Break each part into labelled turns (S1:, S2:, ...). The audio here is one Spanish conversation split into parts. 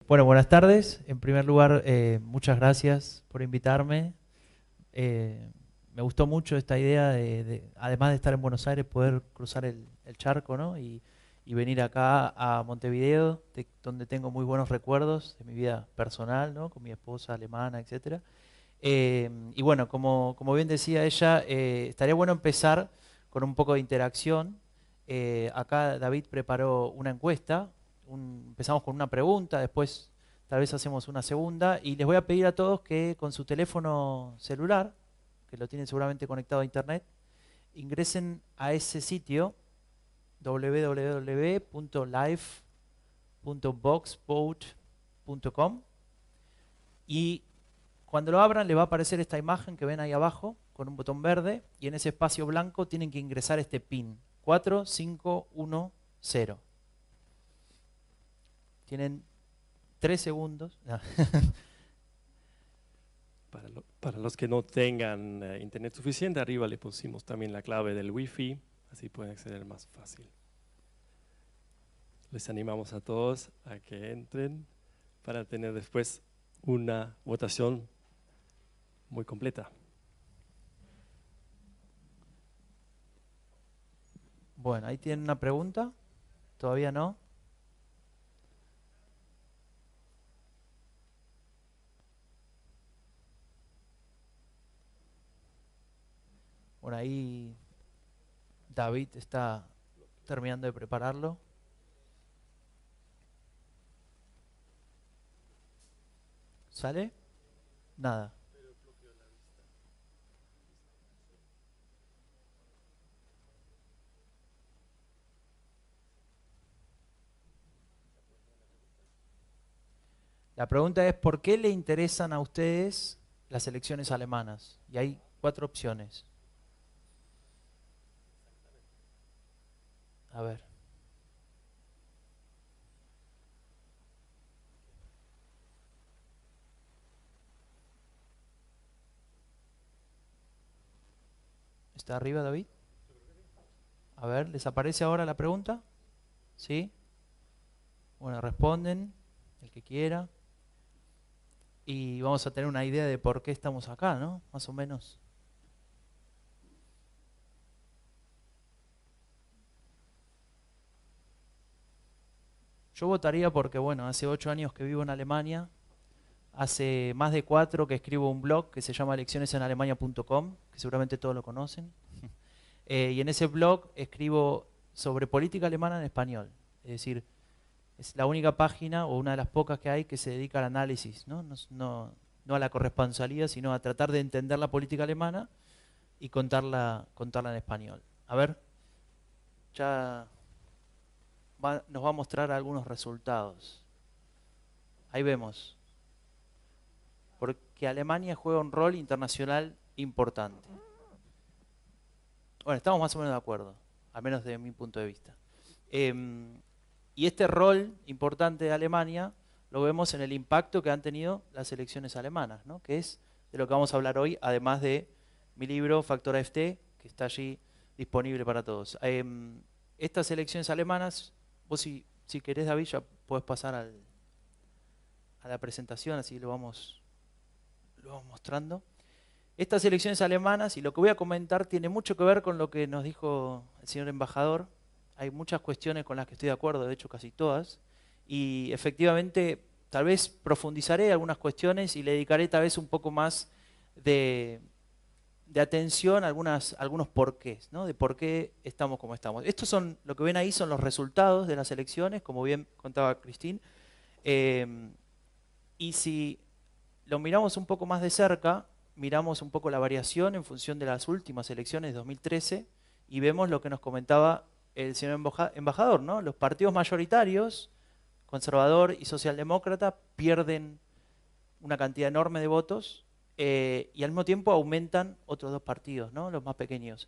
S1: Bueno, buenas tardes. En primer lugar, muchas gracias por invitarme. Me gustó mucho esta idea además de estar en Buenos Aires, poder cruzar el charco, ¿no? Y venir acá a Montevideo, donde tengo muy buenos recuerdos de mi vida personal, ¿no? Con mi esposa alemana, etcétera. Y bueno, como bien decía ella, estaría bueno empezar con un poco de interacción. Acá David preparó una encuesta. Empezamos con una pregunta, después tal vez hacemos una segunda. Y les voy a pedir a todos que con su teléfono celular, que lo tienen seguramente conectado a internet, ingresen a ese sitio www.live.boxboat.com y cuando lo abran le va a aparecer esta imagen que ven ahí abajo con un botón verde y en ese espacio blanco tienen que ingresar este PIN 4510. Tienen 3 segundos. No.
S2: Para los que no tengan internet suficiente, arriba le pusimos también la clave del Wi-Fi, así pueden acceder más fácil. Les animamos a todos a que entren para tener después una votación muy completa.
S1: Bueno, ahí tienen una pregunta. Todavía no. Bueno, ahí David está terminando de prepararlo. ¿Sale? Nada. La pregunta es, ¿por qué le interesan a ustedes las elecciones alemanas? Y hay 4 opciones. A ver. ¿Está arriba, David? A ver, ¿les aparece ahora la pregunta? ¿Sí? Bueno, responden, el que quiera. Y vamos a tener una idea de por qué estamos acá, ¿no? Más o menos. Yo votaría porque, bueno, hace 8 años que vivo en Alemania. Hace más de 4 que escribo un blog que se llama leccionesenalemania.com, que seguramente todos lo conocen. Y en ese blog escribo sobre política alemana en español. Es decir, es la única página o una de las pocas que hay que se dedica al análisis, ¿no? No a la corresponsalía, sino a tratar de entender la política alemana y contarla en español. A ver, ya nos va a mostrar algunos resultados. Ahí vemos, porque Alemania juega un rol internacional importante. Bueno, estamos más o menos de acuerdo, al menos desde mi punto de vista. Y este rol importante de Alemania lo vemos en el impacto que han tenido las elecciones alemanas, ¿no? Que es de lo que vamos a hablar hoy, además de mi libro Factor AfD, que está allí disponible para todos. Estas elecciones alemanas, vos si querés, David, ya podés pasar a la presentación, así lo vamos mostrando. Estas elecciones alemanas, y lo que voy a comentar, tiene mucho que ver con lo que nos dijo el señor embajador. Hay muchas cuestiones con las que estoy de acuerdo, de hecho casi todas, y efectivamente tal vez profundizaré algunas cuestiones y le dedicaré tal vez un poco más de, de atención a algunos porqués, ¿no? De por qué estamos como estamos. Estos son, lo que ven ahí son los resultados de las elecciones, como bien contaba Cristín, eh, y si lo miramos un poco más de cerca, miramos un poco la variación en función de las últimas elecciones de 2013 y vemos lo que nos comentaba el señor embajador, ¿no? Los partidos mayoritarios, conservador y socialdemócrata, pierden una cantidad enorme de votos y al mismo tiempo aumentan otros 2 partidos, ¿no? Los más pequeños.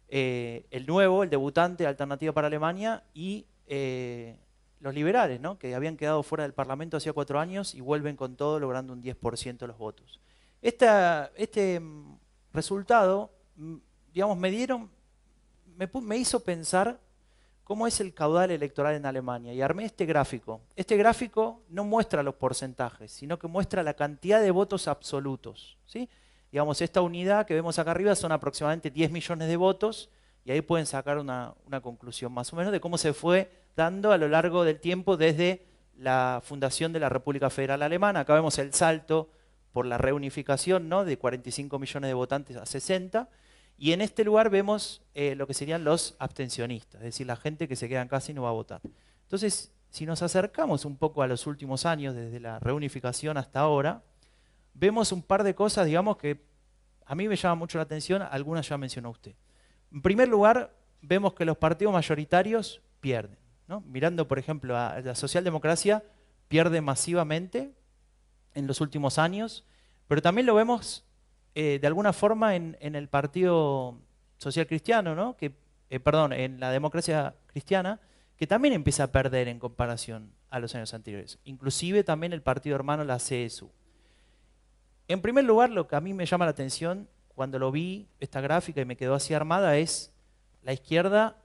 S1: El nuevo, el debutante, Alternativa para Alemania y los liberales, ¿no? Que habían quedado fuera del Parlamento hacía 4 años y vuelven con todo logrando un 10% de los votos. Este resultado, digamos, me hizo pensar cómo es el caudal electoral en Alemania y armé este gráfico. Este gráfico no muestra los porcentajes, sino que muestra la cantidad de votos absolutos, ¿sí? Digamos, esta unidad que vemos acá arriba son aproximadamente 10 millones de votos y ahí pueden sacar una conclusión más o menos de cómo se fue dando a lo largo del tiempo desde la fundación de la República Federal Alemana. Acá vemos el salto por la reunificación, ¿no? De 45 millones de votantes a 60. Y en este lugar vemos lo que serían los abstencionistas, es decir, la gente que se queda en casa y no va a votar. Entonces, si nos acercamos un poco a los últimos años, desde la reunificación hasta ahora, vemos un par de cosas, digamos, que a mí me llaman mucho la atención, algunas ya mencionó usted. En primer lugar, vemos que los partidos mayoritarios pierden, ¿no? Mirando, por ejemplo, a la socialdemocracia, pierde masivamente en los últimos años, pero también lo vemos de alguna forma en el Partido Social Cristiano, ¿no? Perdón, en la democracia cristiana, que también empieza a perder en comparación a los años anteriores. Inclusive también el partido hermano, la CSU. En primer lugar, lo que a mí me llama la atención cuando lo vi, esta gráfica, y me quedó así armada, es la izquierda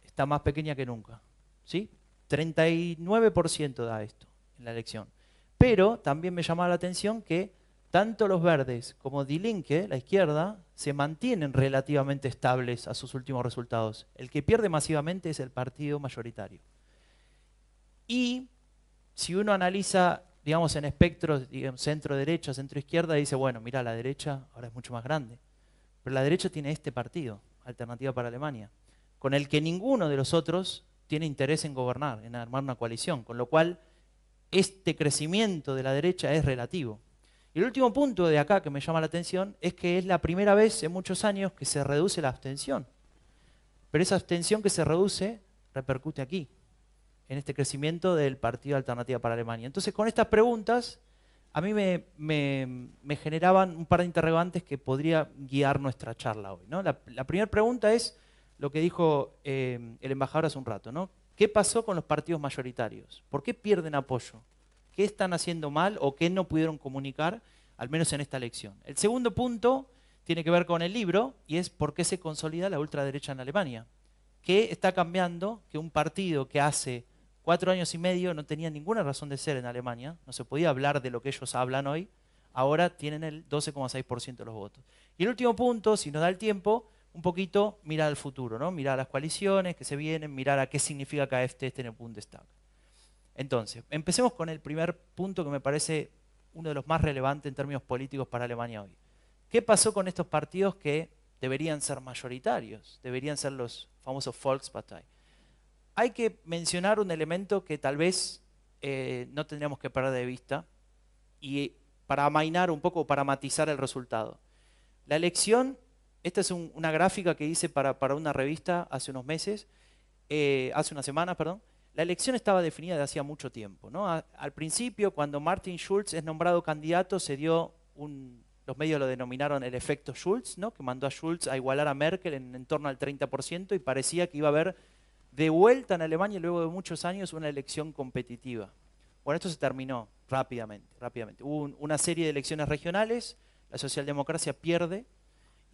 S1: está más pequeña que nunca, ¿sí? 39% da esto en la elección. Pero también me llama la atención que tanto los verdes como Die Linke, la izquierda, se mantienen relativamente estables a sus últimos resultados. El que pierde masivamente es el partido mayoritario. Y si uno analiza, digamos, en espectros, digamos, centro-derecha, centro-izquierda, dice, bueno, mira, la derecha ahora es mucho más grande. Pero la derecha tiene este partido, Alternativa para Alemania, con el que ninguno de los otros tiene interés en gobernar, en armar una coalición, con lo cual este crecimiento de la derecha es relativo. Y el último punto de acá que me llama la atención es que es la primera vez en muchos años que se reduce la abstención. Pero esa abstención que se reduce repercute aquí, en este crecimiento del Partido Alternativa para Alemania. Entonces, con estas preguntas, a mí me generaban un par de interrogantes que podría guiar nuestra charla hoy, ¿no? La primera pregunta es lo que dijo el embajador hace un rato, ¿no? ¿Qué pasó con los partidos mayoritarios? ¿Por qué pierden apoyo? ¿Qué están haciendo mal o qué no pudieron comunicar, al menos en esta elección? El segundo punto tiene que ver con el libro y es por qué se consolida la ultraderecha en Alemania. ¿Qué está cambiando que un partido que hace 4 años y medio no tenía ninguna razón de ser en Alemania, no se podía hablar de lo que ellos hablan hoy, ahora tienen el 12,6% de los votos? Y el último punto, si nos da el tiempo, un poquito mirar al futuro, ¿no? Mirar a las coaliciones que se vienen, mirar a qué significa KFT en el Bundestag. Entonces, empecemos con el primer punto que me parece uno de los más relevantes en términos políticos para Alemania hoy. ¿Qué pasó con estos partidos que deberían ser mayoritarios? Deberían ser los famosos Volkspartei. Hay que mencionar un elemento que tal vez no tendríamos que perder de vista y para amainar un poco, para matizar el resultado. La elección, esta es una gráfica que hice para una revista hace unos meses, hace unas semanas, perdón. La elección estaba definida de hacía mucho tiempo, ¿no? Al principio, cuando Martin Schulz es nombrado candidato, se dio los medios lo denominaron el efecto Schulz, ¿no? Que mandó a Schulz a igualar a Merkel en torno al 30% y parecía que iba a haber de vuelta en Alemania, luego de muchos años, una elección competitiva. Bueno, esto se terminó rápidamente. Hubo una serie de elecciones regionales, la socialdemocracia pierde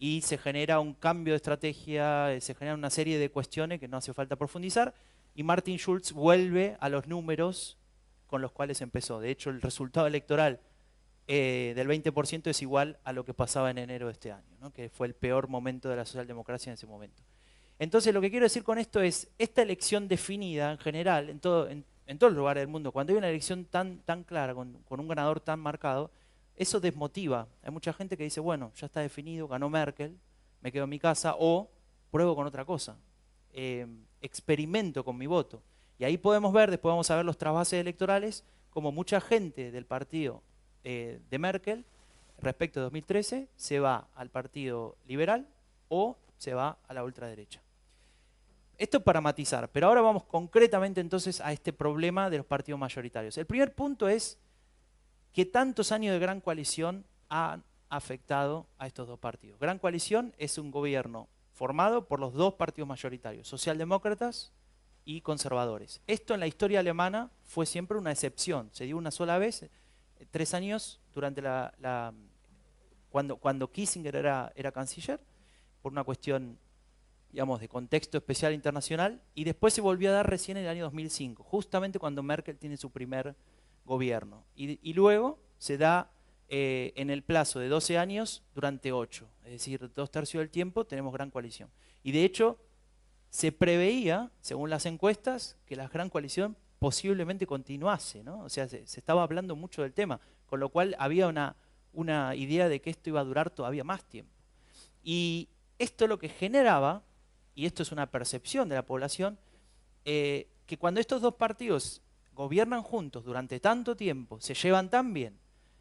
S1: y se genera un cambio de estrategia, se generan una serie de cuestiones que no hace falta profundizar, y Martin Schulz vuelve a los números con los cuales empezó. De hecho, el resultado electoral del 20% es igual a lo que pasaba en enero de este año, ¿no? Que fue el peor momento de la socialdemocracia en ese momento. Entonces, lo que quiero decir con esto es, esta elección definida en general, en todos los lugares del mundo, cuando hay una elección tan clara, con un ganador tan marcado, eso desmotiva. Hay mucha gente que dice, bueno, ya está definido, ganó Merkel, me quedo en mi casa, o pruebo con otra cosa, experimento con mi voto. Y ahí podemos ver, después vamos a ver los trasvases electorales, como mucha gente del partido de Merkel, respecto de 2013, se va al partido liberal o se va a la ultraderecha. Esto para matizar, pero ahora vamos concretamente entonces a este problema de los partidos mayoritarios. El primer punto es que tantos años de gran coalición han afectado a estos dos partidos. Gran coalición es un gobierno formado por los dos partidos mayoritarios, socialdemócratas y conservadores. Esto en la historia alemana fue siempre una excepción, se dio una sola vez, 3 años durante cuando Kissinger era canciller, por una cuestión digamos, de contexto especial internacional, y después se volvió a dar recién en el año 2005, justamente cuando Merkel tiene su primer gobierno. Y luego se da en el plazo de 12 años durante 8, es decir, 2/3 del tiempo tenemos gran coalición. Y de hecho, se preveía, según las encuestas, que la gran coalición posiblemente continuase, ¿no? O sea, se estaba hablando mucho del tema, con lo cual había una idea de que esto iba a durar todavía más tiempo. Y esto lo que generaba, y esto es una percepción de la población, que cuando estos dos partidos gobiernan juntos durante tanto tiempo, se llevan tan bien,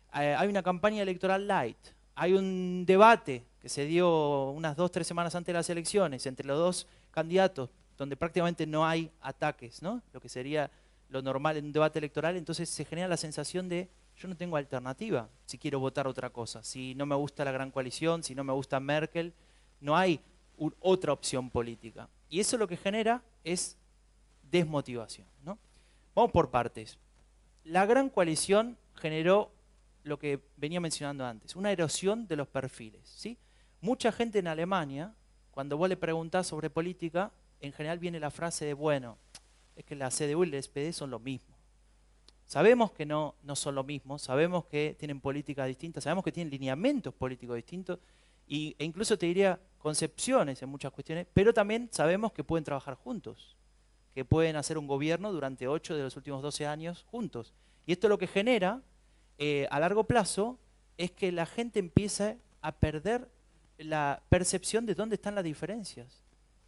S1: hay una campaña electoral light, hay un debate que se dio unas 2-3 semanas antes de las elecciones entre los dos candidatos, donde prácticamente no hay ataques, ¿no? Lo que sería lo normal en un debate electoral, entonces se genera la sensación de yo no tengo alternativa si quiero votar otra cosa, si no me gusta la gran coalición, si no me gusta Merkel, no hay otra opción política. Y eso lo que genera es desmotivación, ¿no? Vamos por partes. La gran coalición generó lo que venía mencionando antes, una erosión de los perfiles, ¿sí? Mucha gente en Alemania, cuando vos le preguntás sobre política, en general viene la frase de, bueno, es que la CDU y el SPD son lo mismo. Sabemos que no son lo mismo, sabemos que tienen políticas distintas, sabemos que tienen lineamientos políticos distintos e incluso te diría concepciones en muchas cuestiones, pero también sabemos que pueden trabajar juntos, que pueden hacer un gobierno durante 8 de los últimos 12 años juntos. Y esto lo que genera a largo plazo es que la gente empieza a perder la percepción de dónde están las diferencias,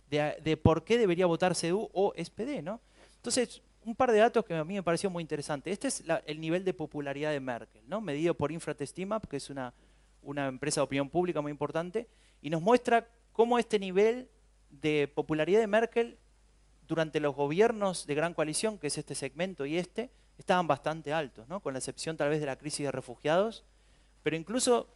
S1: de por qué debería votar CDU o SPD, ¿no? Entonces, un par de datos que a mí me pareció muy interesante. Este es el nivel de popularidad de Merkel, ¿no? Medido por Infratestimap, que es una empresa de opinión pública muy importante, y nos muestra cómo este nivel de popularidad de Merkel durante los gobiernos de gran coalición, que es este segmento y estaban bastante altos, ¿no? Con la excepción tal vez de la crisis de refugiados, pero incluso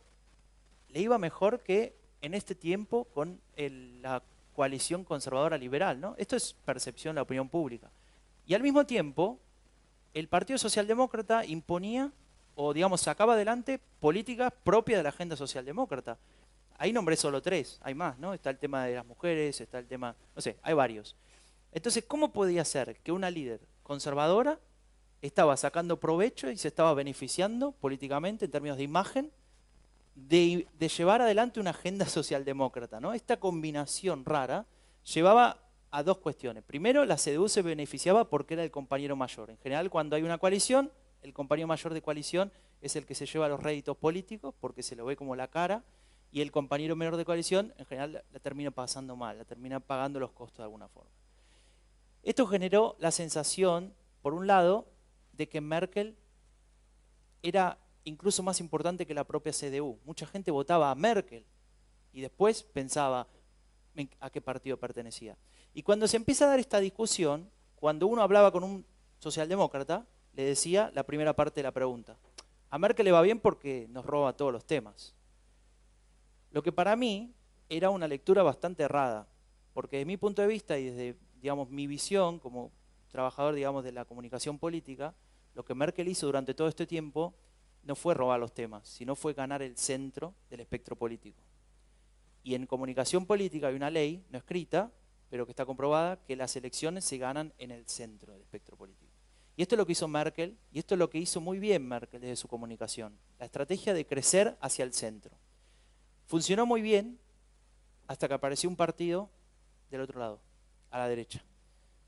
S1: le iba mejor que en este tiempo con la coalición conservadora liberal, ¿no? Esto es percepción de la opinión pública. Y al mismo tiempo, el Partido Socialdemócrata imponía, o digamos, sacaba adelante políticas propias de la agenda socialdemócrata. Ahí nombré solo 3, hay más, ¿no? Está el tema de las mujeres, está el tema, no sé, hay varios. Entonces, ¿cómo podía ser que una líder conservadora estaba sacando provecho y se estaba beneficiando políticamente en términos de imagen de llevar adelante una agenda socialdemócrata, ¿no? Esta combinación rara llevaba a 2 cuestiones. Primero, la CDU se beneficiaba porque era el compañero mayor. En general, cuando hay una coalición, el compañero mayor de coalición es el que se lleva los réditos políticos porque se lo ve como la cara, y el compañero menor de coalición, en general, la termina pasando mal, la termina pagando los costos de alguna forma. Esto generó la sensación, por un lado, de que Merkel era incluso más importante que la propia CDU. Mucha gente votaba a Merkel y después pensaba a qué partido pertenecía. Y cuando se empieza a dar esta discusión, cuando uno hablaba con un socialdemócrata, le decía la primera parte de la pregunta: a Merkel le va bien porque nos roba todos los temas. Lo que para mí era una lectura bastante errada, porque desde mi punto de vista y desde, digamos, mi visión como trabajador, digamos, de la comunicación política, lo que Merkel hizo durante todo este tiempo no fue robar los temas, sino fue ganar el centro del espectro político. Y en comunicación política hay una ley no escrita, pero que está comprobada, que las elecciones se ganan en el centro del espectro político. Y esto es lo que hizo Merkel, y esto es lo que hizo muy bien Merkel desde su comunicación, la estrategia de crecer hacia el centro. Funcionó muy bien hasta que apareció un partido del otro lado, a la derecha.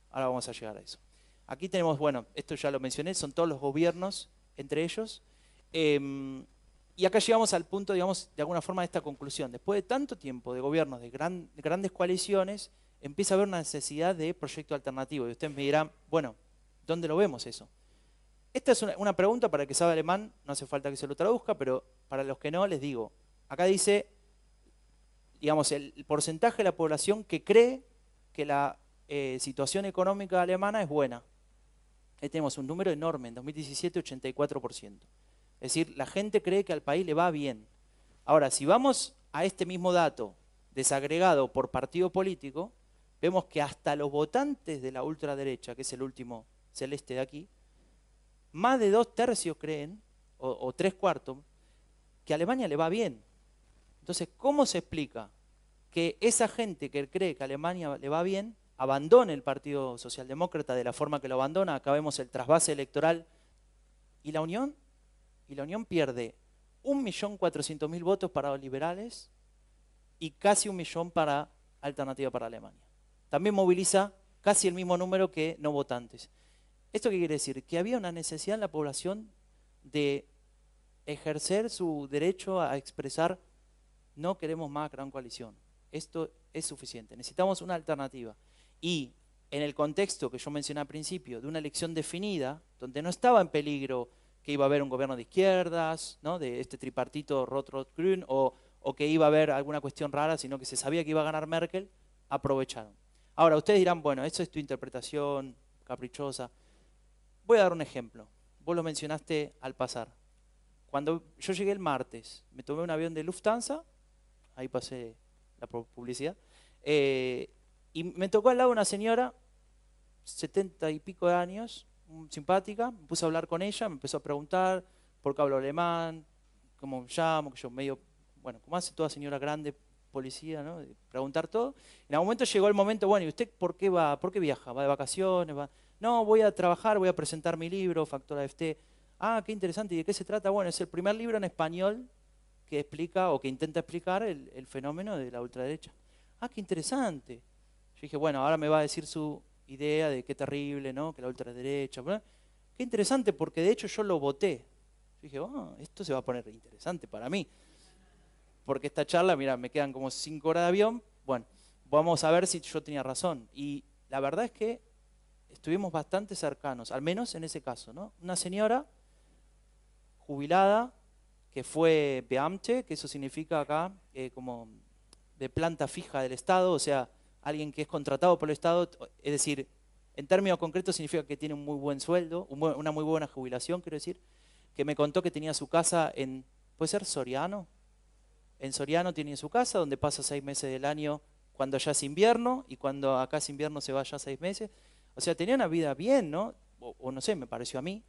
S1: Ahora vamos a llegar a eso. Aquí tenemos, bueno, esto ya lo mencioné, son todos los gobiernos entre ellos. Y acá llegamos al punto, digamos, de alguna forma de esta conclusión. Después de tanto tiempo de gobiernos, de grandes coaliciones, empieza a haber una necesidad de proyecto alternativo. Y ustedes me dirán, bueno, ¿dónde lo vemos eso? Esta es una pregunta para el que sabe alemán, no hace falta que se lo traduzca, pero para los que no, les digo. Acá dice, digamos, el porcentaje de la población que cree que la situación económica alemana es buena. Ahí tenemos un número enorme, en 2017 84%. Es decir, la gente cree que al país le va bien. Ahora, si vamos a este mismo dato desagregado por partido político, vemos que hasta los votantes de la ultraderecha, que es el último celeste de aquí, más de 2/3 creen, o 3/4, que a Alemania le va bien. Entonces, ¿cómo se explica que esa gente que cree que a Alemania le va bien, abandone el Partido Socialdemócrata de la forma que lo abandona. Acá vemos el trasvase electoral. ¿Y la Unión? Y la Unión pierde 1.400.000 votos para los liberales y casi 1 millón para Alternativa para Alemania. También moviliza casi el mismo número que no votantes. ¿Esto qué quiere decir? Que había una necesidad en la población de ejercer su derecho a expresar: no queremos más gran coalición, esto es suficiente, necesitamos una alternativa. Y en el contexto que yo mencioné al principio, de una elección definida, donde no estaba en peligro que iba a haber un gobierno de izquierdas, ¿no?, de este tripartito Rot-Rot-Grün, o que iba a haber alguna cuestión rara, sino que se sabía que iba a ganar Merkel, aprovecharon. Ahora, ustedes dirán, bueno, eso es tu interpretación caprichosa. Voy a dar un ejemplo. Vos lo mencionaste al pasar. Cuando yo llegué el martes, me tomé un avión de Lufthansa, ahí pasé la publicidad, y me tocó al lado una señora, 70 y pico de años, simpática, me puse a hablar con ella, me empezó a preguntar por qué hablo alemán, cómo me llamo, que yo medio, bueno, como hace toda señora grande, policía, ¿no?, de preguntar todo. En algún momento llegó el momento, bueno, ¿y usted por qué va, por qué viaja? ¿Va de vacaciones? ¿Va? No, voy a trabajar, voy a presentar mi libro, Factor AFT. Ah, qué interesante, ¿y de qué se trata? Bueno, es el primer libro en español que explica o que intenta explicar el fenómeno de la ultraderecha. Ah, qué interesante. Yo dije, bueno, ahora me va a decir su idea de qué terrible, ¿no?, que la ultraderecha. Qué interesante, porque de hecho yo lo voté. Yo dije, oh, esto se va a poner interesante para mí. Porque esta charla, mira, me quedan como 5 horas de avión. Bueno, vamos a ver si yo tenía razón. Y la verdad es que estuvimos bastante cercanos, al menos en ese caso, ¿no? Una señora jubilada que fue Beamte, que eso significa acá como de planta fija del Estado, o sea, alguien que es contratado por el Estado, es decir, en términos concretos significa que tiene un muy buen sueldo, una muy buena jubilación, quiero decir, que me contó que tenía su casa en, ¿puede ser Soriano? En Soriano tiene su casa, donde pasa 6 meses del año cuando allá es invierno, y cuando acá es invierno se va allá 6 meses. O sea, tenía una vida bien, ¿no? O no sé, me pareció a mí.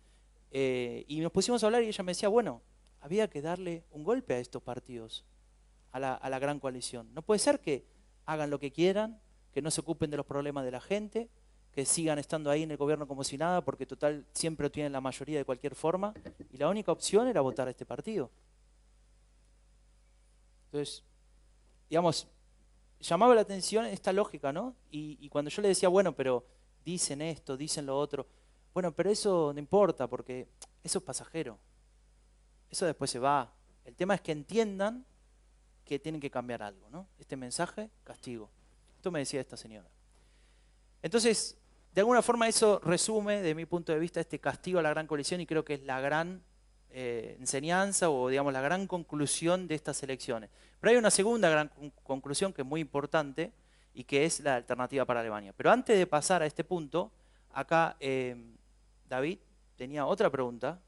S1: Y nos pusimos a hablar y ella me decía, bueno, había que darle un golpe a estos partidos, a la gran coalición. No puede ser que hagan lo que quieran, que no se ocupen de los problemas de la gente, que sigan estando ahí en el gobierno como si nada, porque total siempre tienen la mayoría de cualquier forma, y la única opción era votar a este partido. Entonces, digamos, llamaba la atención esta lógica, ¿no? Y cuando yo le decía, bueno, pero dicen esto, dicen lo otro, bueno, pero eso no importa, porque eso es pasajero, eso después se va. El tema es que entiendan que tienen que cambiar algo, ¿no? Este mensaje, castigo. Esto me decía esta señora. Entonces, de alguna forma eso resume, de mi punto de vista, este castigo a la gran coalición, y creo que es la gran enseñanza, o digamos la gran conclusión de estas elecciones. Pero hay una segunda gran conclusión que es muy importante, y que es la alternativa para Alemania. Pero antes de pasar a este punto, acá David tenía otra pregunta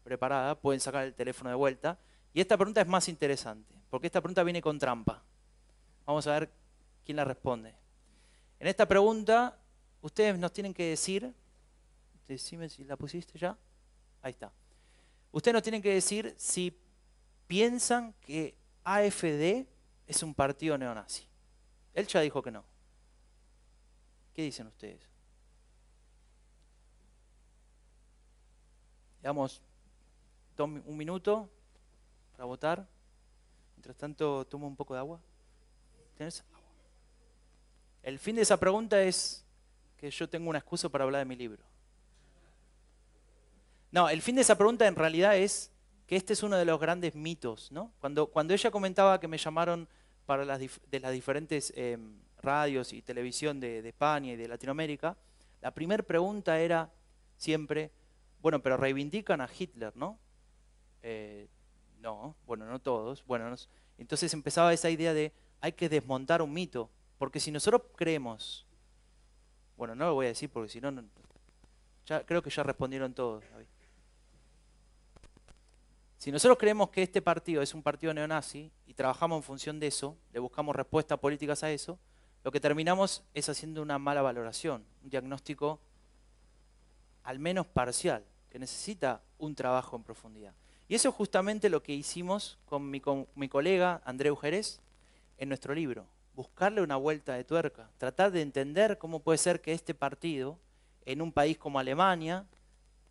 S1: preparada, pueden sacar el teléfono de vuelta, y esta pregunta es más interesante, porque esta pregunta viene con trampa. Vamos a ver quién la responde. En esta pregunta, ustedes nos tienen que decir, decime si la pusiste ya, ahí está. Ustedes nos tienen que decir si piensan que AfD es un partido neonazi. Él ya dijo que no. ¿Qué dicen ustedes? Damos un minuto para votar. Mientras tanto, tomo un poco de agua. ¿Tienes agua? El fin de esa pregunta es que yo tengo una excusa para hablar de mi libro. No, el fin de esa pregunta en realidad es que este es uno de los grandes mitos, ¿no? Cuando ella comentaba que me llamaron para de las diferentes radios y televisión de España y de Latinoamérica, la primera pregunta era siempre, bueno, pero reivindican a Hitler, ¿no? No, bueno, no todos. Bueno, entonces empezaba esa idea de hay que desmontar un mito, porque si nosotros creemos, bueno, no lo voy a decir porque si no, ya, creo que ya respondieron todos, David. Si nosotros creemos que este partido es un partido neonazi y trabajamos en función de eso, le buscamos respuestas políticas a eso, lo que terminamos es haciendo una mala valoración, un diagnóstico al menos parcial, que necesita un trabajo en profundidad. Y eso es justamente lo que hicimos con mi colega Andreu Jerez en nuestro libro. buscarle una vuelta de tuerca, tratar de entender cómo puede ser que este partido, en un país como Alemania,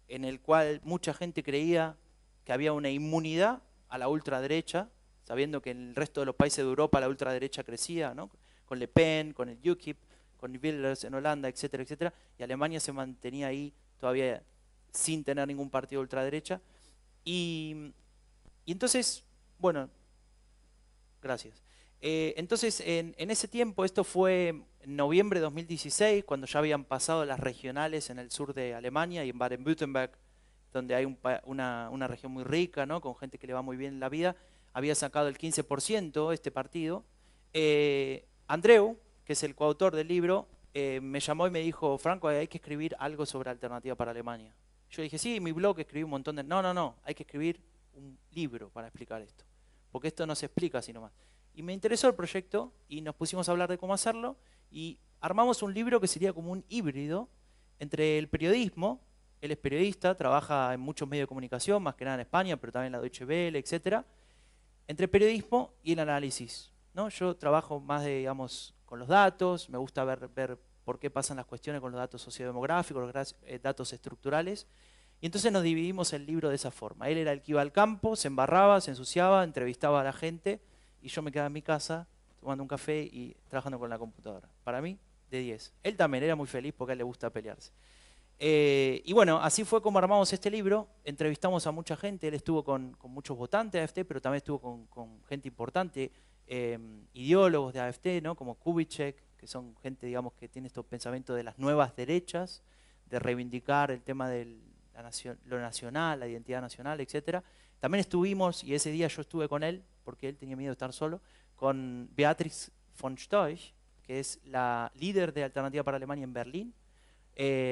S1: en el cual mucha gente creía que había una inmunidad a la ultraderecha, sabiendo que en el resto de los países de Europa la ultraderecha crecía, ¿no? Con Le Pen, con el UKIP, con Wilders en Holanda, etcétera, etcétera, y Alemania se mantenía ahí todavía sin tener ningún partido de ultraderecha. Y entonces, bueno, gracias. Entonces, en ese tiempo, esto fue en noviembre de 2016, cuando ya habían pasado las regionales en el sur de Alemania y en Baden-Württemberg, donde hay una región muy rica, ¿no? Con gente que le va muy bien en la vida, había sacado el 15% este partido. Andreu, que es el coautor del libro, me llamó y me dijo, Franco, hay que escribir algo sobre Alternativa para Alemania. Yo dije, sí, en mi blog escribí un montón de... No, hay que escribir un libro para explicar esto, porque esto no se explica así nomás. Y me interesó el proyecto y nos pusimos a hablar de cómo hacerlo y armamos un libro que sería como un híbrido entre el periodismo. Él es periodista, trabaja en muchos medios de comunicación, más que nada en España, pero también en la Deutsche Welle, etc. Entre el periodismo y el análisis, ¿no? Yo trabajo más, digamos, con los datos, me gusta ver por qué pasan las cuestiones con los datos sociodemográficos, los datos estructurales. Y entonces nos dividimos el libro de esa forma. Él era el que iba al campo, se embarraba, se ensuciaba, entrevistaba a la gente, y yo me quedaba en mi casa tomando un café y trabajando con la computadora. Para mí, de 10. Él también era muy feliz porque a él le gusta pelearse. Y bueno, así fue como armamos este libro. Entrevistamos a mucha gente. Él estuvo con muchos votantes de AfD, pero también estuvo con gente importante, ideólogos de AfD, ¿no? Como Kubitschek, que son gente, digamos, que tiene estos pensamientos de las nuevas derechas, de reivindicar el tema de lo nacional, la identidad nacional, etc. También estuvimos, y ese día yo estuve con él, porque él tenía miedo de estar solo, con Beatrix von Storch, que es la líder de Alternativa para Alemania en Berlín.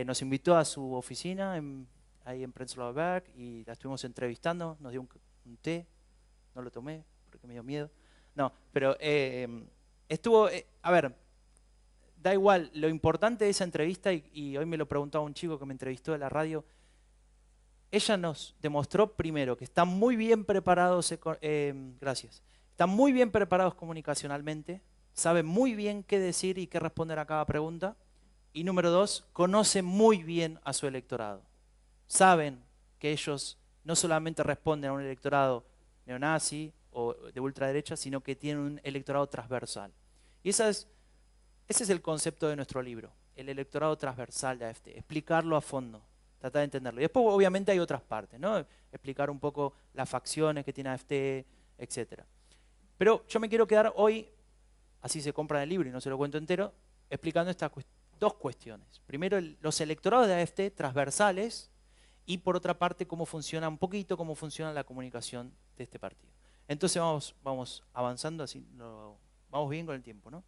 S1: Nos invitó a su oficina ahí en Prenzlauer Berg y la estuvimos entrevistando, nos dio un té, no lo tomé porque me dio miedo. No, pero estuvo, a ver, da igual, lo importante de esa entrevista, y hoy me lo preguntaba un chico que me entrevistó de la radio, ella nos demostró primero que están muy bien preparados, gracias, están muy bien preparados comunicacionalmente, saben muy bien qué decir y qué responder a cada pregunta, y número dos, conocen muy bien a su electorado. Saben que ellos no solamente responden a un electorado neonazi o de ultraderecha, sino que tienen un electorado transversal. Y ese es el concepto de nuestro libro, el electorado transversal de AfD, explicarlo a fondo, tratar de entenderlo. Y después obviamente hay otras partes, ¿no? Explicar un poco las facciones que tiene AfD, etc. Pero yo me quiero quedar hoy, así se compra el libro y no se lo cuento entero, explicando estas dos cuestiones. Primero, los electorados de AfD transversales, y por otra parte, cómo funciona un poquito, cómo funciona la comunicación de este partido. Entonces vamos avanzando, así vamos bien con el tiempo, ¿no?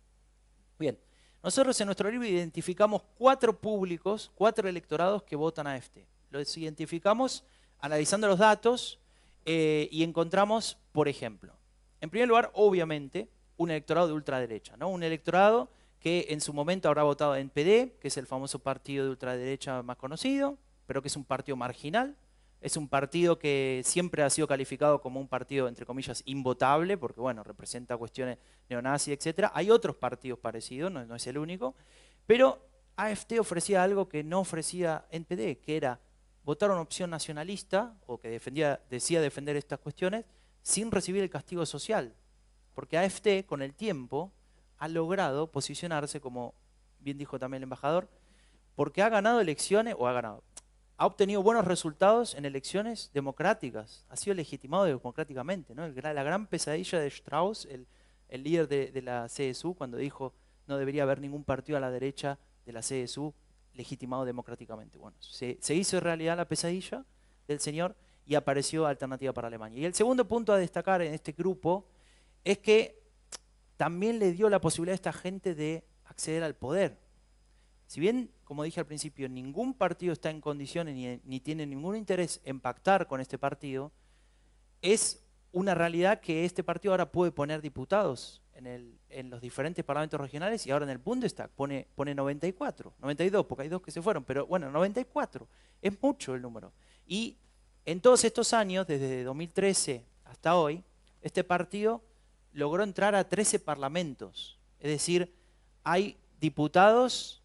S1: Bien, nosotros en nuestro libro identificamos 4 públicos, 4 electorados que votan a AfD. Los identificamos analizando los datos y encontramos, por ejemplo, en primer lugar, obviamente, un electorado de ultraderecha, ¿no? Un electorado que en su momento habrá votado en PD, que es el famoso partido de ultraderecha más conocido, pero que es un partido marginal. Es un partido que siempre ha sido calificado como un partido, entre comillas, invotable, porque bueno, representa cuestiones neonazis, etc. Hay otros partidos parecidos, no es el único, pero AfD ofrecía algo que no ofrecía NPD, que era votar una opción nacionalista, o que decía defender estas cuestiones, sin recibir el castigo social. Porque AfD, con el tiempo, ha logrado posicionarse, como bien dijo también el embajador, porque ha ganado elecciones, ha obtenido buenos resultados en elecciones democráticas, ha sido legitimado democráticamente, ¿no? La gran pesadilla de Strauss, el líder de la CSU, cuando dijo no debería haber ningún partido a la derecha de la CSU legitimado democráticamente. Bueno, se hizo realidad la pesadilla del señor y apareció Alternativa para Alemania. Y el segundo punto a destacar en este grupo es que también le dio la posibilidad a esta gente de acceder al poder. Si bien, como dije al principio, ningún partido está en condiciones ni tiene ningún interés en pactar con este partido, es una realidad que este partido ahora puede poner diputados en los diferentes parlamentos regionales, y ahora en el Bundestag pone 94, 92, porque hay 2 que se fueron, pero bueno, 94, es mucho el número. Y en todos estos años, desde 2013 hasta hoy, este partido logró entrar a 13 parlamentos. Es decir, hay diputados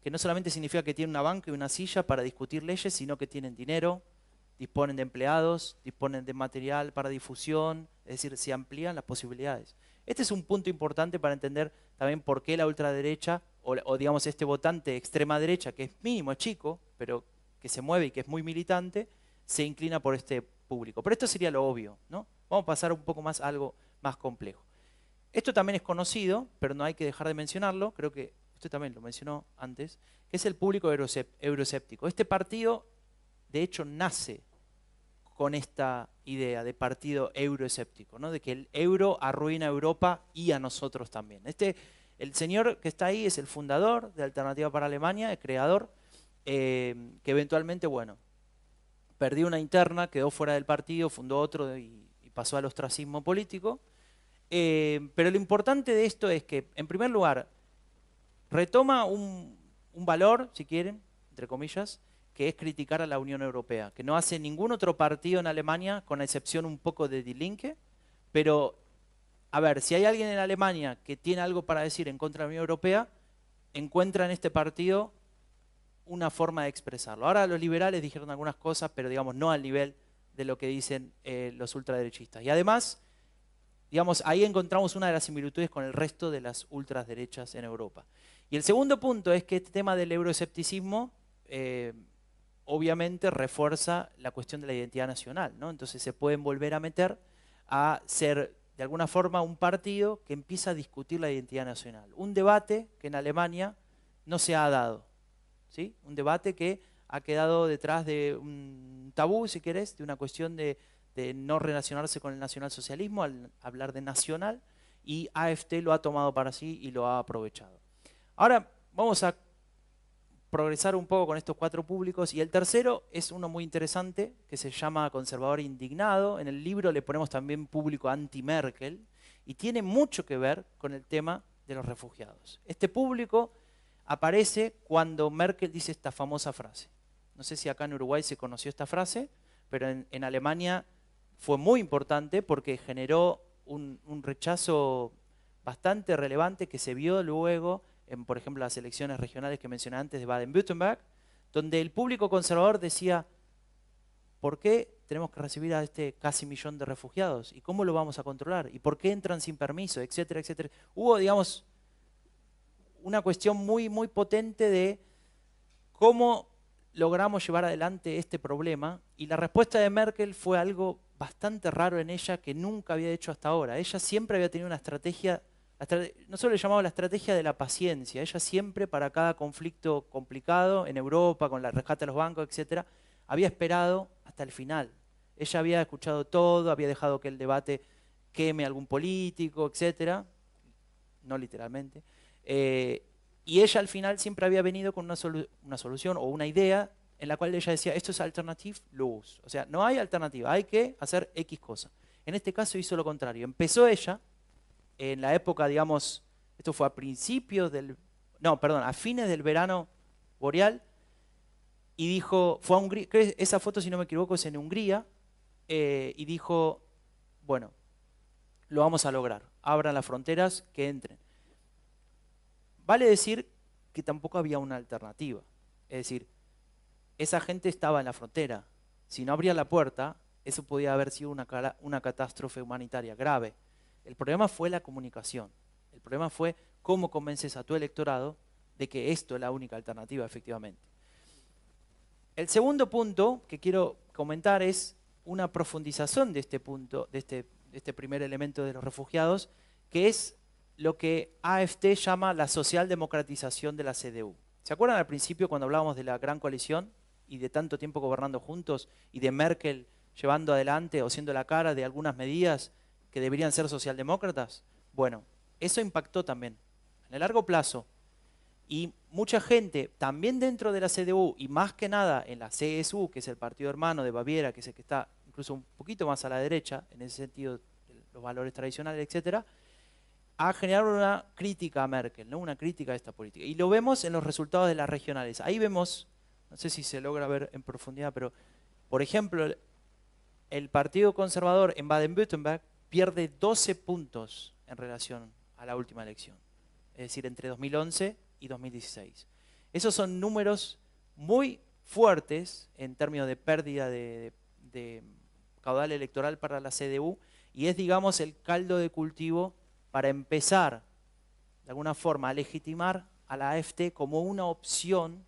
S1: que no solamente significa que tienen una banca y una silla para discutir leyes, sino que tienen dinero, disponen de empleados, disponen de material para difusión, es decir, se amplían las posibilidades. Este es un punto importante para entender también por qué la ultraderecha, o digamos este votante de extrema derecha, que es mínimo, es chico, pero que se mueve y que es muy militante, se inclina por este público. Pero esto sería lo obvio, ¿no? Vamos a pasar un poco más a algo más complejo. Esto también es conocido, pero no hay que dejar de mencionarlo, creo que usted también lo mencionó antes, que es el público euroescéptico. Este partido, de hecho, nace con esta idea de partido euroescéptico, ¿no? De que el euro arruina a Europa y a nosotros también. El señor que está ahí es el fundador de Alternativa para Alemania, el creador, que eventualmente, bueno, perdió una interna, quedó fuera del partido, fundó otro y pasó al ostracismo político. Pero lo importante de esto es que, en primer lugar, retoma un valor, si quieren, entre comillas, que es criticar a la Unión Europea, que no hace ningún otro partido en Alemania, con la excepción un poco de Die Linke, pero, a ver, si hay alguien en Alemania que tiene algo para decir en contra de la Unión Europea, encuentra en este partido una forma de expresarlo. Ahora los liberales dijeron algunas cosas, pero digamos no al nivel de lo que dicen los ultraderechistas. Y además, digamos, ahí encontramos una de las similitudes con el resto de las ultraderechas en Europa. Y el segundo punto es que este tema del euroescepticismo obviamente refuerza la cuestión de la identidad nacional, ¿no? Entonces se pueden volver a meter a ser de alguna forma un partido que empieza a discutir la identidad nacional. Un debate que en Alemania no se ha dado, ¿sí? Un debate que ha quedado detrás de un tabú, si querés, de una cuestión de no relacionarse con el nacionalsocialismo al hablar de nacional, y AfD lo ha tomado para sí y lo ha aprovechado. Ahora vamos a progresar un poco con estos cuatro públicos, y el tercero es uno muy interesante que se llama Conservador Indignado. En el libro le ponemos también público anti-Merkel y tiene mucho que ver con el tema de los refugiados. Este público aparece cuando Merkel dice esta famosa frase. No sé si acá en Uruguay se conoció esta frase, pero en Alemania fue muy importante porque generó un rechazo bastante relevante que se vio luego en, por ejemplo, las elecciones regionales que mencioné antes de Baden-Württemberg, donde el público conservador decía, ¿por qué tenemos que recibir a este casi millón de refugiados? ¿Y cómo lo vamos a controlar? ¿Y por qué entran sin permiso? Etcétera, etcétera. Hubo, digamos, una cuestión muy, muy potente de cómo logramos llevar adelante este problema, y la respuesta de Merkel fue algo bastante raro en ella que nunca había hecho hasta ahora. Ella siempre había tenido una estrategia, nosotros le llamamos la estrategia de la paciencia. Ella siempre, para cada conflicto complicado en Europa, con la rescate de los bancos, etcétera, había esperado hasta el final. Ella había escuchado todo, había dejado que el debate queme a algún político, etcétera, no literalmente. Y ella al final siempre había venido con una solución o una idea en la cual ella decía, esto es alternative loss. O sea, no hay alternativa, hay que hacer X cosa. En este caso hizo lo contrario. Empezó ella, en la época, digamos, esto fue a principios del, no, perdón, a fines del verano boreal, y dijo, fue a Hungría, esa foto, si no me equivoco, es en Hungría, y dijo, bueno, lo vamos a lograr, abran las fronteras, que entren. Vale decir que tampoco había una alternativa. Es decir, esa gente estaba en la frontera. Si no abría la puerta, eso podía haber sido una catástrofe humanitaria grave. El problema fue la comunicación. El problema fue cómo convences a tu electorado de que esto es la única alternativa, efectivamente. El segundo punto que quiero comentar es una profundización de este punto, de este primer elemento de los refugiados, que es lo que AfD llama la socialdemocratización de la CDU. ¿Se acuerdan al principio cuando hablábamos de la gran coalición y de tanto tiempo gobernando juntos y de Merkel llevando adelante o siendo la cara de algunas medidas que deberían ser socialdemócratas? Bueno, eso impactó también en el largo plazo, y mucha gente también dentro de la CDU y más que nada en la CSU, que es el partido hermano de Baviera, que es el que está incluso un poquito más a la derecha en ese sentido de los valores tradicionales, etcétera, a generar una crítica a Merkel, ¿no? Una crítica a esta política. Y lo vemos en los resultados de las regionales. Ahí vemos, no sé si se logra ver en profundidad, pero por ejemplo, el Partido Conservador en Baden-Württemberg pierde 12 puntos en relación a la última elección. decir, entre 2011 y 2016. Esos son números muy fuertes en términos de pérdida de caudal electoral para la CDU, y es, digamos, el caldo de cultivo para empezar, de alguna forma, a legitimar a la AfD como una opción,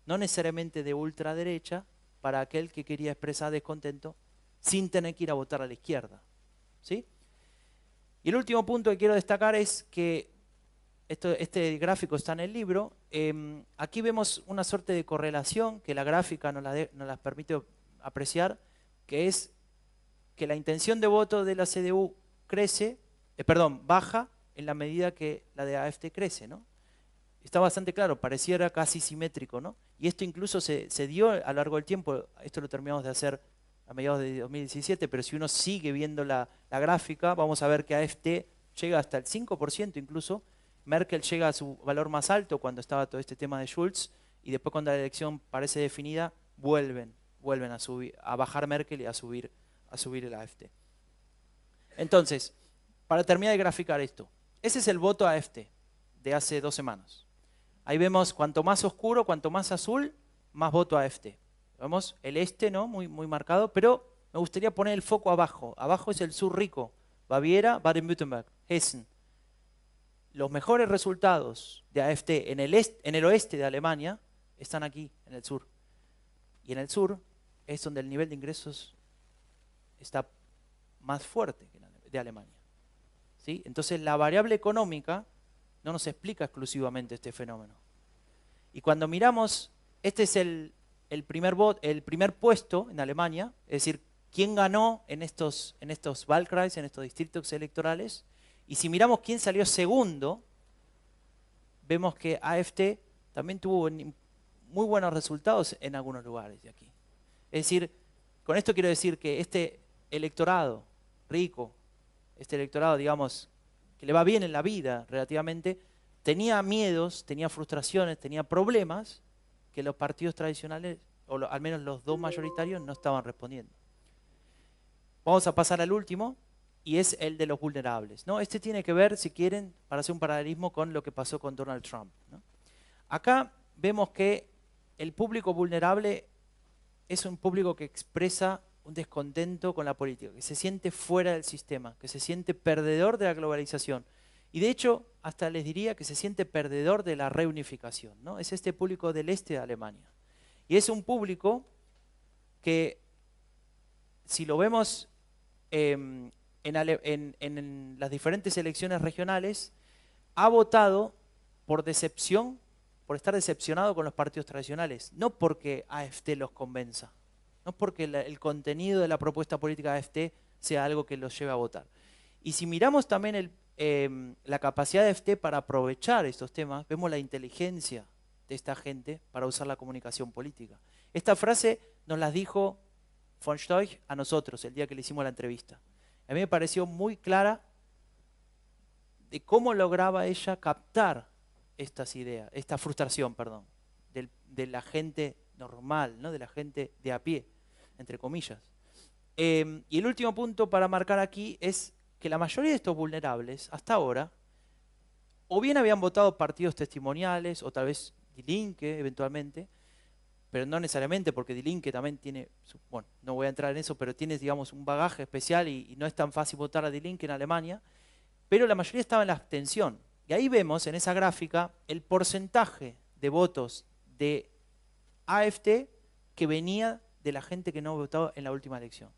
S1: no necesariamente de ultraderecha, para aquel que quería expresar descontento sin tener que ir a votar a la izquierda. ¿Sí? Y el último punto que quiero destacar es que este gráfico está en el libro. Aquí vemos una suerte de correlación que la gráfica nos la permite apreciar, que es que la intención de voto de la CDU baja en la medida que la de AfD crece, ¿no? Está bastante claro, pareciera casi simétrico, ¿no? Y esto incluso se dio a lo largo del tiempo. Esto lo terminamos de hacer a mediados de 2017, pero si uno sigue viendo la gráfica, vamos a ver que AfD llega hasta el 5% incluso. Merkel llega a su valor más alto cuando estaba todo este tema de Schulz, y después, cuando la elección parece definida, vuelven a bajar Merkel y a subir el AfD. Entonces, para terminar de graficar esto, ese es el voto AfD de hace 2 semanas. Ahí vemos, cuanto más oscuro, cuanto más azul, más voto AfD. Vemos el este, ¿no? Muy marcado, pero me gustaría poner el foco abajo. Abajo es el sur rico: Baviera, Baden-Württemberg, Hessen. Los mejores resultados de AfD en el oeste de Alemania están aquí, en el sur. Y en el sur es donde el nivel de ingresos está más fuerte que de Alemania. ¿Sí? Entonces, la variable económica no nos explica exclusivamente este fenómeno. Y cuando miramos, este es el primer puesto en Alemania, es decir, quién ganó en estos Wahlkreis, en estos distritos electorales. Y si miramos quién salió segundo, vemos que AfD también tuvo muy buenos resultados en algunos lugares de aquí. Es decir, con esto quiero decir que este electorado rico, este electorado, digamos, que le va bien en la vida relativamente, tenía miedos, tenía frustraciones, tenía problemas que los partidos tradicionales, o al menos los 2 mayoritarios, no estaban respondiendo. Vamos a pasar al último, y es el de los vulnerables, ¿no? Este tiene que ver, si quieren, para hacer un paralelismo con lo que pasó con Donald Trump, ¿no? Acá vemos que el público vulnerable es un público que expresa un descontento con la política, que se siente fuera del sistema, que se siente perdedor de la globalización. Y de hecho, hasta les diría que se siente perdedor de la reunificación, ¿no? Es este público del este de Alemania. Y es un público que, si lo vemos en las diferentes elecciones regionales, ha votado por decepción, por estar decepcionado con los partidos tradicionales, no porque AfD los convenza, no porque el contenido de la propuesta política de AfD sea algo que los lleve a votar. Y si miramos también la capacidad de AfD para aprovechar estos temas, vemos la inteligencia de esta gente para usar la comunicación política. Esta frase nos la dijo von Storch a nosotros el día que le hicimos la entrevista. A mí me pareció muy clara de cómo lograba ella captar estas ideas, esta frustración, perdón, de la gente normal, ¿no? De la gente de a pie, entre comillas. Y el último punto para marcar aquí es que la mayoría de estos vulnerables, hasta ahora, o bien habían votado partidos testimoniales, o tal vez Die Linke eventualmente, pero no necesariamente, porque Die Linke también tiene, bueno, no voy a entrar en eso, pero tiene, digamos, un bagaje especial, y no es tan fácil votar a Die Linke en Alemania, pero la mayoría estaba en la abstención. Y ahí vemos en esa gráfica el porcentaje de votos de AfD que venía de la gente que no votaba en la última elección.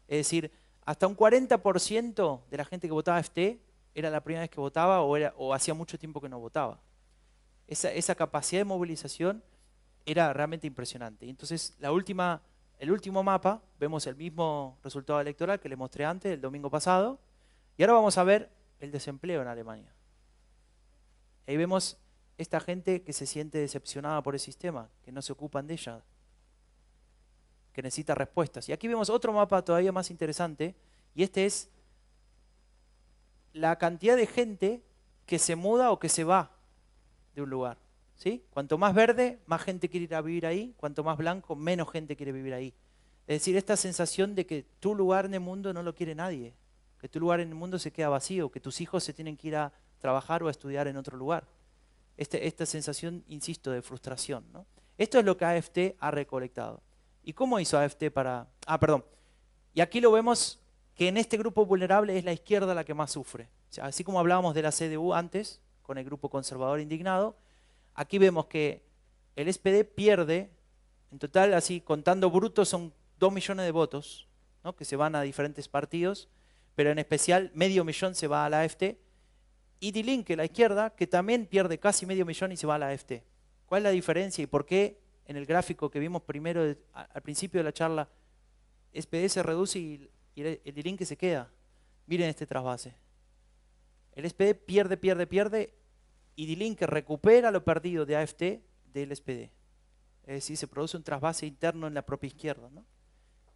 S1: Es decir, hasta un 40% de la gente que votaba AfD era la primera vez que votaba, o hacía mucho tiempo que no votaba. Esa capacidad de movilización era realmente impresionante. Y entonces, el último mapa, vemos el mismo resultado electoral que les mostré antes, el domingo pasado, y ahora vamos a ver el desempleo en Alemania. Ahí vemos esta gente que se siente decepcionada por el sistema, que no se ocupan de ella, que necesita respuestas. Y aquí vemos otro mapa todavía más interesante, y este es la cantidad de gente que se muda o que se va de un lugar, ¿sí? Cuanto más verde, más gente quiere ir a vivir ahí; cuanto más blanco, menos gente quiere vivir ahí. Es decir, esta sensación de que tu lugar en el mundo no lo quiere nadie, que tu lugar en el mundo se queda vacío, que tus hijos se tienen que ir a trabajar o a estudiar en otro lugar. Esta sensación, insisto, de frustración, ¿no? Esto es lo que AFT ha recolectado. ¿Y cómo hizo AFT para...? Perdón. Y aquí lo vemos que en este grupo vulnerable es la izquierda la que más sufre. O sea, así como hablábamos de la CDU antes, con el grupo conservador indignado, aquí vemos que el SPD pierde, en total, así contando brutos, son 2 millones de votos, ¿no? Que se van a diferentes partidos, pero en especial medio millón se va a la AFT, y Die Linke, la izquierda, que también pierde casi medio millón y se va a la AFT. ¿Cuál es la diferencia y por qué en el gráfico que vimos primero al principio de la charla, SPD se reduce y el Die Linke se queda? Miren este trasvase. El SPD pierde y Die Linke recupera lo perdido de AFT del SPD. Es decir, se produce un trasvase interno en la propia izquierda, ¿no?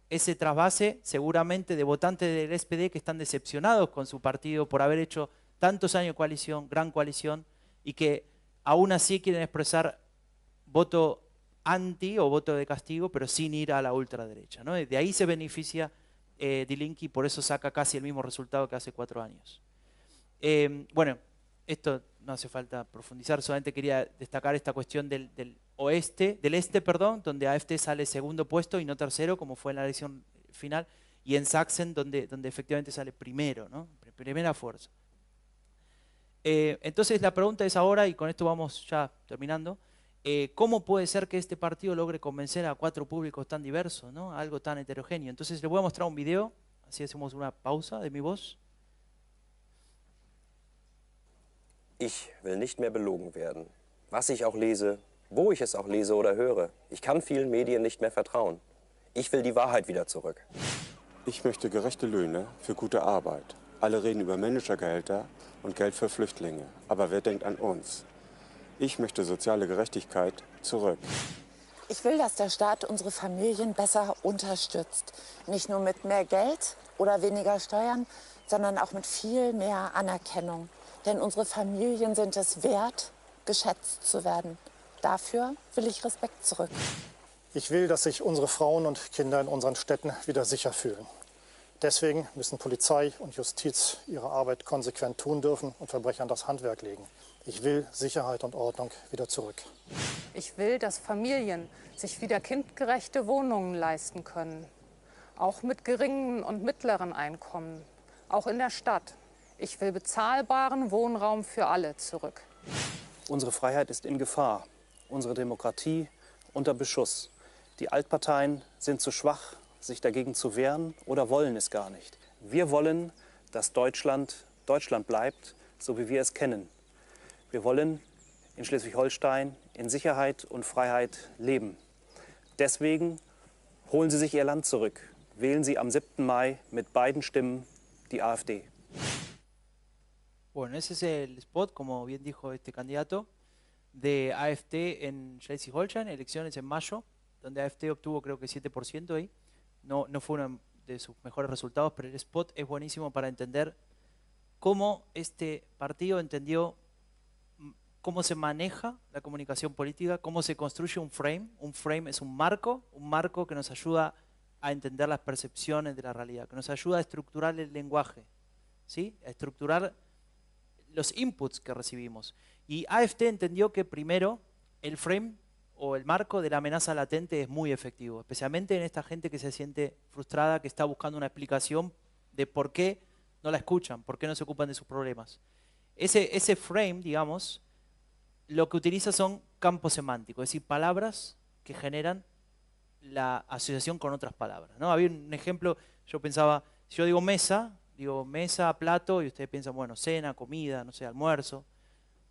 S1: Ese trasvase seguramente de votantes del SPD que están decepcionados con su partido por haber hecho tantos años de coalición, gran coalición, y que aún así quieren expresar voto anti o voto de castigo, pero sin ir a la ultraderecha, ¿no? De ahí se beneficia Die Linke y por eso saca casi el mismo resultado que hace 4 años. Bueno, esto no hace falta profundizar, solamente quería destacar esta cuestión del este, donde AFT sale segundo puesto y no tercero, como fue en la elección final, y en Sachsen, donde efectivamente sale primero, ¿no? Primera fuerza. Entonces la pregunta es ahora, y con esto vamos ya terminando, ¿cómo puede ser que este partido logre convencer a 4 públicos tan diversos, ¿no? Algo tan heterogéneo? Entonces les voy a mostrar un video, así hacemos una pausa de mi voz.
S3: Ich will nicht mehr belogen werden. Was ich auch lese, wo ich es auch lese oder höre. Ich kann vielen Medien nicht mehr vertrauen. Ich will die Wahrheit wieder zurück.
S4: Ich möchte gerechte Löhne für gute Arbeit. Alle reden über Managergehälter und Geld für Flüchtlinge. Aber wer denkt an uns? Ich möchte soziale Gerechtigkeit zurück.
S5: Ich will, dass der Staat unsere Familien besser unterstützt. Nicht nur mit mehr Geld oder weniger Steuern, sondern auch mit viel mehr Anerkennung. Denn unsere Familien sind es wert, geschätzt zu werden. Dafür will ich Respekt zurück.
S6: Ich will, dass sich unsere Frauen und Kinder in unseren Städten wieder sicher fühlen. Deswegen müssen Polizei und Justiz ihre Arbeit konsequent tun dürfen und Verbrechern das Handwerk legen. Ich will Sicherheit und Ordnung wieder zurück.
S7: Ich will, dass Familien sich wieder kindgerechte Wohnungen leisten können. Auch mit geringen und mittleren Einkommen. Auch in der Stadt. Ich will bezahlbaren Wohnraum für alle zurück.
S8: Unsere Freiheit ist in Gefahr. Unsere Demokratie unter Beschuss. Die Altparteien sind zu schwach, sich dagegen zu wehren oder wollen es gar nicht. Wir wollen, dass Deutschland Deutschland bleibt, so wie wir es kennen. Wir wollen in Schleswig-Holstein in Sicherheit und Freiheit leben. Deswegen holen Sie sich Ihr Land zurück. Wählen Sie am 7. Mai mit beiden Stimmen die AfD.
S1: Bueno, ese es el spot, como bien dijo este candidato, de AfD en Schleswig-Holstein, elecciones en mayo, donde AfD obtuvo creo que 7% ahí. No fue uno de sus mejores resultados, pero el spot es buenísimo para entender cómo este partido entendió cómo se maneja la comunicación política, cómo se construye un frame. Un frame es un marco que nos ayuda a entender las percepciones de la realidad, que nos ayuda a estructurar el lenguaje, ¿sí? A estructurar los inputs que recibimos. Y AfD entendió que primero el frame o el marco de la amenaza latente es muy efectivo, especialmente en esta gente que se siente frustrada, que está buscando una explicación de por qué no la escuchan, por qué no se ocupan de sus problemas. Ese frame, digamos, lo que utiliza son campos semánticos, es decir, palabras que generan la asociación con otras palabras, ¿no? Había un ejemplo, yo pensaba, si yo digo mesa, plato, y ustedes piensan, bueno, cena, comida, no sé, almuerzo.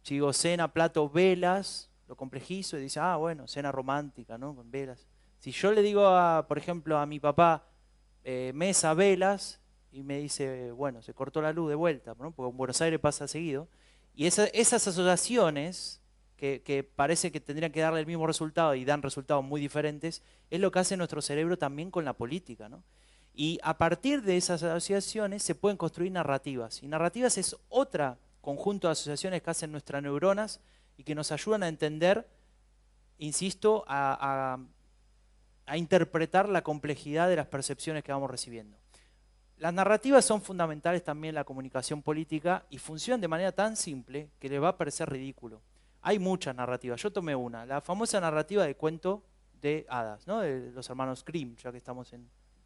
S1: Si digo cena, plato, velas, lo complejizo y dice, ah, bueno, cena romántica, ¿no? Con velas. Si yo le digo, por ejemplo, a mi papá, mesa, velas, y me dice, bueno, se cortó la luz de vuelta, ¿no? Porque en Buenos Aires pasa seguido. Y esas asociaciones que parece que tendrían que darle el mismo resultado y dan resultados muy diferentes, es lo que hace nuestro cerebro también con la política, ¿no? Y a partir de esas asociaciones se pueden construir narrativas. Y narrativas es otro conjunto de asociaciones que hacen nuestras neuronas y que nos ayudan a entender, insisto, a interpretar la complejidad de las percepciones que vamos recibiendo. las narrativas son fundamentales también en la comunicación política y funcionan de manera tan simple que les va a parecer ridículo. Hay muchas narrativas, yo tomé una, la famosa narrativa de cuento de hadas, ¿no? De los hermanos Grimm, ya que estamos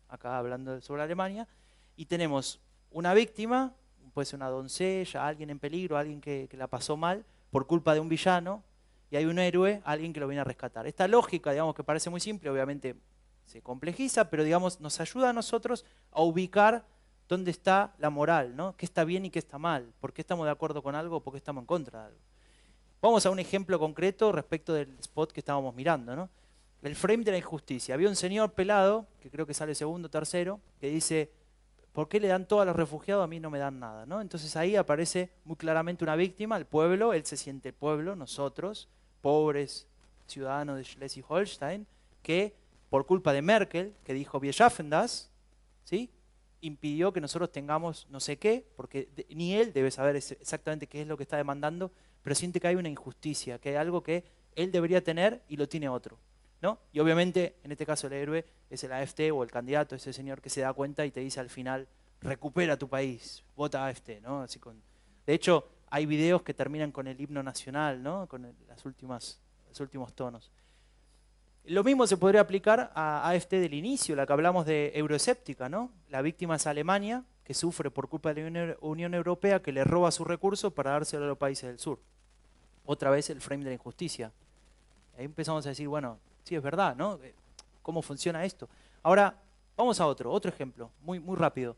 S1: acá hablando sobre Alemania, y tenemos una víctima, puede ser una doncella, alguien en peligro, alguien que la pasó mal por culpa de un villano, y hay un héroe, alguien que lo viene a rescatar. Esta lógica, digamos, que parece muy simple, obviamente se complejiza, pero digamos, nos ayuda a nosotros a ubicar dónde está la moral, ¿no? ¿Qué está bien y qué está mal? ¿Por qué estamos de acuerdo con algo o por qué estamos en contra de algo? Vamos a un ejemplo concreto respecto del spot que estábamos mirando, ¿no? El frame de la injusticia. Había un señor pelado, que creo que sale segundo, tercero, que dice, ¿por qué le dan todo a los refugiados? A mí no me dan nada, ¿no? Entonces ahí aparece muy claramente una víctima, el pueblo, él se siente pueblo, nosotros, pobres ciudadanos de Schleswig-Holstein, que por culpa de Merkel, que dijo wir schaffen das, ¿sí? Impidió que nosotros tengamos no sé qué, porque ni él debe saber exactamente qué es lo que está demandando, pero siente que hay una injusticia, que hay algo que él debería tener y lo tiene otro, ¿no? Y obviamente, en este caso el héroe es el AfD o el candidato, ese señor que se da cuenta y te dice al final, recupera tu país, vota AfD, ¿no? Así de hecho, hay videos que terminan con el himno nacional, ¿no? Con los últimos tonos. Lo mismo se podría aplicar a AfD del inicio, la que hablamos de euroescéptica, ¿no? La víctima es Alemania, que sufre por culpa de la Unión Europea, que le roba sus recursos para dárselo a los países del sur. Otra vez el frame de la injusticia. Ahí empezamos a decir, bueno, sí, es verdad, ¿no? ¿Cómo funciona esto? Ahora, vamos a otro ejemplo, muy rápido.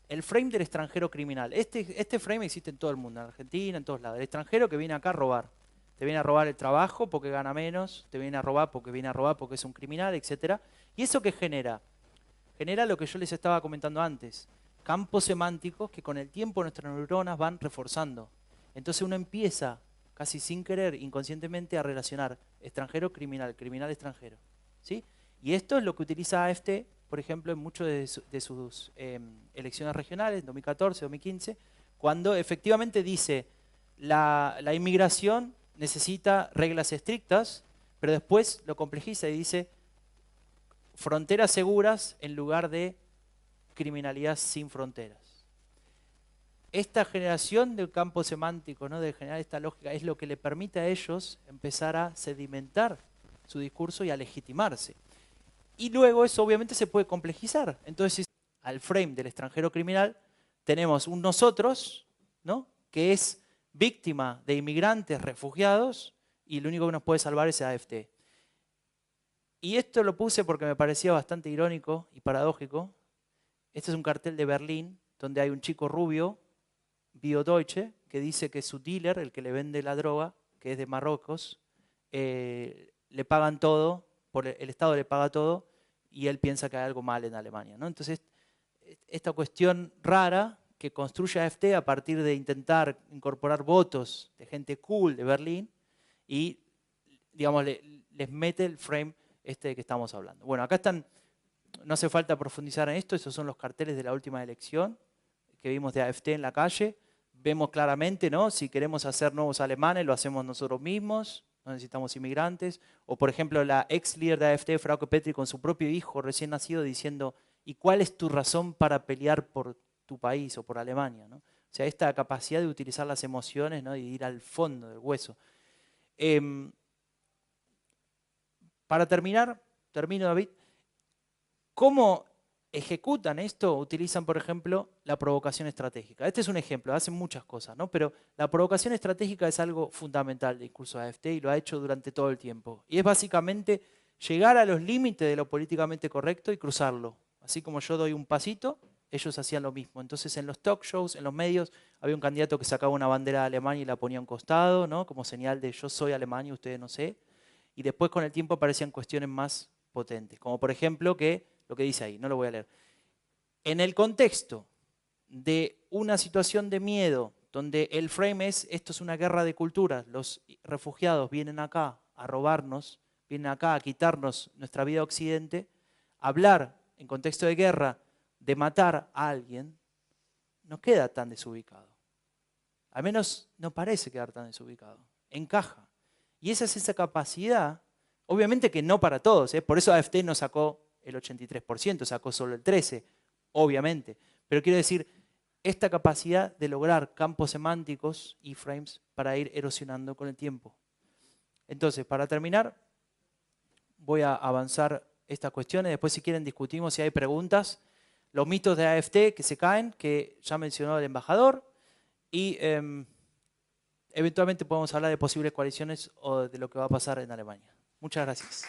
S1: El frame del extranjero criminal. Este frame existe en todo el mundo, en Argentina, en todos lados. El extranjero que viene acá a robar. Te viene a robar el trabajo porque gana menos, te viene a robar porque es un criminal, etc. ¿Y eso qué genera? Genera lo que yo les estaba comentando antes. Campos semánticos que con el tiempo nuestras neuronas van reforzando. Entonces uno empieza, casi sin querer, inconscientemente, a relacionar extranjero, criminal, criminal, extranjero. ¿Sí? Y esto es lo que utiliza AfD, por ejemplo, en muchas de sus elecciones regionales, 2014, 2015, cuando efectivamente dice la inmigración necesita reglas estrictas, pero después lo complejiza y dice fronteras seguras en lugar de criminalidad sin fronteras. Esta generación del campo semántico, ¿no? De generar esta lógica, es lo que le permite a ellos empezar a sedimentar su discurso y a legitimarse. Y luego eso obviamente se puede complejizar. Entonces, al frame del extranjero criminal tenemos un nosotros, ¿no? Que es víctima de inmigrantes, refugiados, y lo único que nos puede salvar es AfD. Y esto lo puse porque me parecía bastante irónico y paradójico. Este es un cartel de Berlín, donde hay un chico rubio, Bio-Deutsche, que dice que su dealer, el que le vende la droga, que es de Marruecos, le pagan todo, el Estado le paga todo, y él piensa que hay algo mal en Alemania, ¿no? Entonces, esta cuestión rara que construye AfD a partir de intentar incorporar votos de gente cool de Berlín y, digamos, les mete el frame este de que estamos hablando. Bueno, acá están, no hace falta profundizar en esto, esos son los carteles de la última elección que vimos de AfD en la calle. Vemos claramente, ¿no? Si queremos hacer nuevos alemanes, lo hacemos nosotros mismos, no necesitamos inmigrantes. O, por ejemplo, la ex líder de AfD, Frauke Petry, con su propio hijo recién nacido diciendo, ¿y cuál es tu razón para pelear por tu país o por Alemania, ¿no? O sea, esta capacidad de utilizar las emociones, ¿no? Y ir al fondo del hueso. Para termino, David, ¿cómo ejecutan esto? Utilizan, por ejemplo, la provocación estratégica. Este es un ejemplo, hacen muchas cosas, ¿no? Pero la provocación estratégica es algo fundamental del discurso de AfD y lo ha hecho durante todo el tiempo. Y es básicamente llegar a los límites de lo políticamente correcto y cruzarlo. Así como yo doy un pasito, ellos hacían lo mismo. Entonces en los talk shows, en los medios, había un candidato que sacaba una bandera de Alemania y la ponía a un costado, ¿no? Como señal de yo soy Alemania y ustedes no sé. Y después con el tiempo aparecían cuestiones más potentes, como por ejemplo lo que dice ahí, no lo voy a leer. En el contexto de una situación de miedo, donde el frame es, esto es una guerra de culturas, los refugiados vienen acá a robarnos, vienen acá a quitarnos nuestra vida occidente, hablar en contexto de guerra de matar a alguien, no queda tan desubicado. Al menos no parece quedar tan desubicado. Encaja. Y esa es esa capacidad, obviamente que no para todos, ¿eh? Por eso AfD no sacó el 83%, sacó solo el 13%, obviamente. Pero quiero decir, esta capacidad de lograr campos semánticos y frames para ir erosionando con el tiempo. Entonces, para terminar, voy a avanzar estas cuestiones. Después, si quieren, discutimos si hay preguntas. Los mitos de AfD que se caen, que ya mencionó el embajador. Y eventualmente podemos hablar de posibles coaliciones o de lo que va a pasar en Alemania. Muchas gracias.